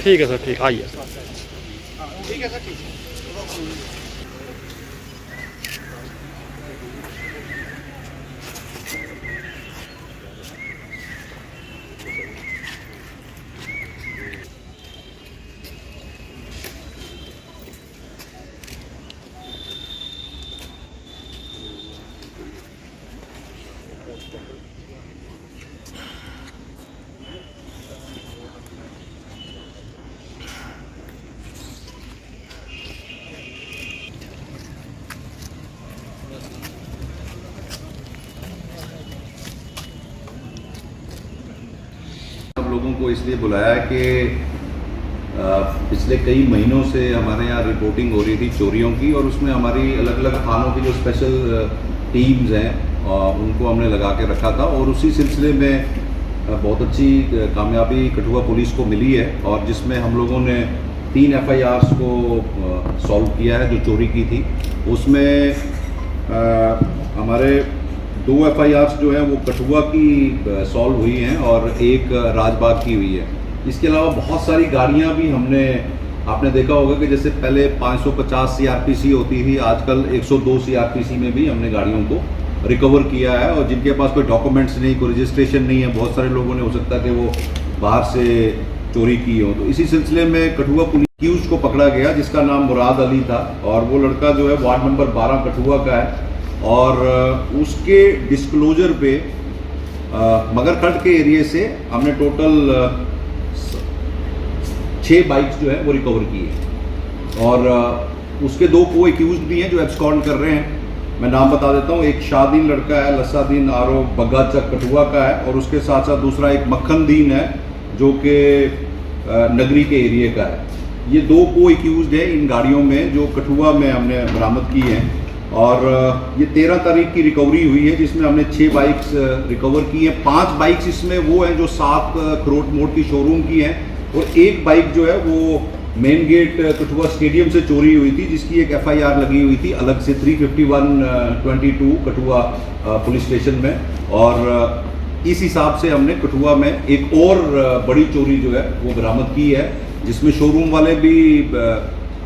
ठीक है सर, ठीक आइए। ठीक है सर, ठीक है। लोगों को इसलिए बुलाया कि पिछले कई महीनों से हमारे यहाँ रिपोर्टिंग हो रही थी चोरियों की, और उसमें हमारी अलग अलग थानों की जो स्पेशल टीम्स हैं उनको हमने लगा के रखा था, और उसी सिलसिले में बहुत अच्छी कामयाबी कठुआ पुलिस को मिली है, और जिसमें हम लोगों ने 3 FIRs को सॉल्व किया है जो चोरी की थी। उसमें हमारे 2 FIRs जो हैं वो कठुआ की सॉल्व हुई हैं और एक राजबाग की हुई है। इसके अलावा बहुत सारी गाड़ियां भी हमने, आपने देखा होगा कि जैसे पहले 550 CRPC होती थी, आजकल 102 CRPC में भी हमने गाड़ियों को रिकवर किया है, और जिनके पास कोई डॉक्यूमेंट्स नहीं, कोई रजिस्ट्रेशन नहीं है, बहुत सारे लोगों ने हो सकता है कि वो बाहर से चोरी की हो। तो इसी सिलसिले में कठुआ पुलिस एक्यूज्ड को पकड़ा गया जिसका नाम मुराद अली था, और वो लड़का जो है वार्ड नंबर 12 कठुआ का है, और उसके डिस्क्लोजर पे मगरखंड के एरिया से हमने टोटल 6 बाइक्स जो है वो रिकवर की है, और उसके 2 को एक्यूज्ड भी हैं जो एब्सकॉन्ड कर रहे हैं। मैं नाम बता देता हूँ, एक शाहदीन लड़का है, लसादीन आरो बग्गाचक कठुआ का है, और उसके साथ साथ दूसरा एक मक्खनदीन है जो कि नगरी के एरिया का है। ये 2 को एक्यूज्ड है इन गाड़ियों में जो कठुआ में हमने बरामद की हैं, और ये 13 तारीख की रिकवरी हुई है जिसमें हमने 6 बाइक्स रिकवर की हैं। 5 बाइक्स इसमें वो हैं जो 7 खरोट मोड़ की शोरूम की हैं, और एक बाइक जो है वो मेन गेट कठुआ स्टेडियम से चोरी हुई थी जिसकी एक FIR लगी हुई थी अलग से 351-22 कठुआ पुलिस स्टेशन में, और इस हिसाब से हमने कठुआ में एक और बड़ी चोरी जो है वो बरामद की है, जिसमें शोरूम वाले भी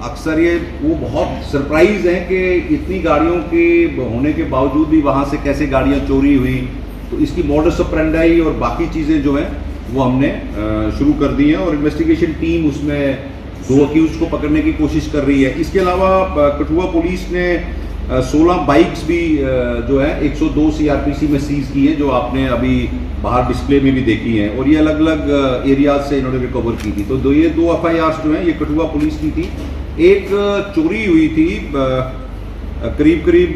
अक्सर ये वो बहुत सरप्राइज हैं कि इतनी गाड़ियों के होने के बावजूद भी वहाँ से कैसे गाड़ियाँ चोरी हुई। तो इसकी मॉडस ऑपरेंडाई और बाकी चीज़ें जो हैं वो हमने शुरू कर दी हैं, और इन्वेस्टिगेशन टीम उसमें 2 अक्यूज को पकड़ने की कोशिश कर रही है। इसके अलावा कठुआ पुलिस ने 16 बाइक्स भी जो है 102 CRPC में सीज की हैं, जो आपने अभी बाहर डिस्प्ले में भी देखी हैं, और ये अलग अलग एरियाज से इन्होंने रिकवर की थी। तो ये 2 FIRs जो हैं ये कठुआ पुलिस की थी। एक चोरी हुई थी करीब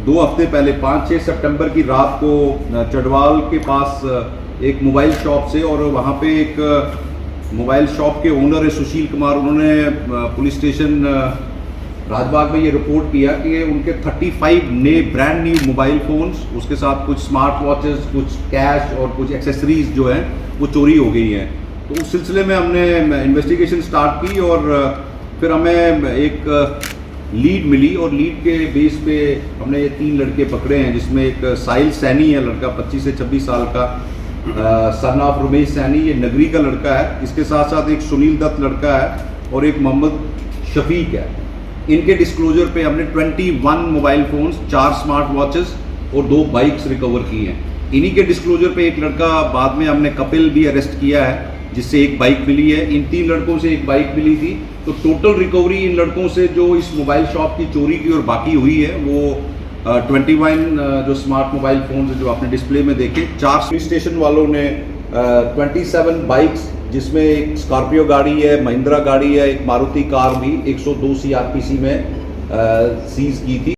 2 हफ्ते पहले, 5-6 सितंबर की रात को चढ़वाल के पास एक मोबाइल शॉप से, और वहाँ पे एक मोबाइल शॉप के ओनर है सुशील कुमार, उन्होंने पुलिस स्टेशन राजबाग में ये रिपोर्ट किया कि उनके 35 नए ब्रांड न्यू मोबाइल फ़ोन्स, उसके साथ कुछ स्मार्ट वॉचेस, कुछ कैश और कुछ एक्सेसरीज जो हैं वो चोरी हो गई हैं। तो उस सिलसिले में हमने इन्वेस्टिगेशन स्टार्ट की, और फिर हमें एक लीड मिली, और लीड के बेस पे हमने ये 3 लड़के पकड़े हैं, जिसमें एक साहिल सैनी है लड़का 25 से 26 साल का, सन ऑफ रमेश सैनी ये नगरी का लड़का है, इसके साथ साथ एक सुनील दत्त लड़का है, और एक मोहम्मद शफीक है। इनके डिस्क्लोजर पे हमने 21 मोबाइल फ़ोन्स, 4 स्मार्ट वॉचेस और 2 बाइक्स रिकवर की हैं। इन्हीं के डिस्क्लोजर पे एक लड़का, बाद में हमने कपिल भी अरेस्ट किया है, जिससे एक बाइक मिली है। इन 3 लड़कों से एक बाइक मिली थी। तो टोटल रिकवरी इन लड़कों से जो इस मोबाइल शॉप की चोरी की और बाकी हुई है वो 21 जो स्मार्ट मोबाइल फोन जो आपने डिस्प्ले में देखे। 4 पुलिस स्टेशन वालों ने 27 बाइक्स, जिसमें एक स्कॉर्पियो गाड़ी है, महिंद्रा गाड़ी है, एक मारुति कार भी 102 CRPC में सीज की थी।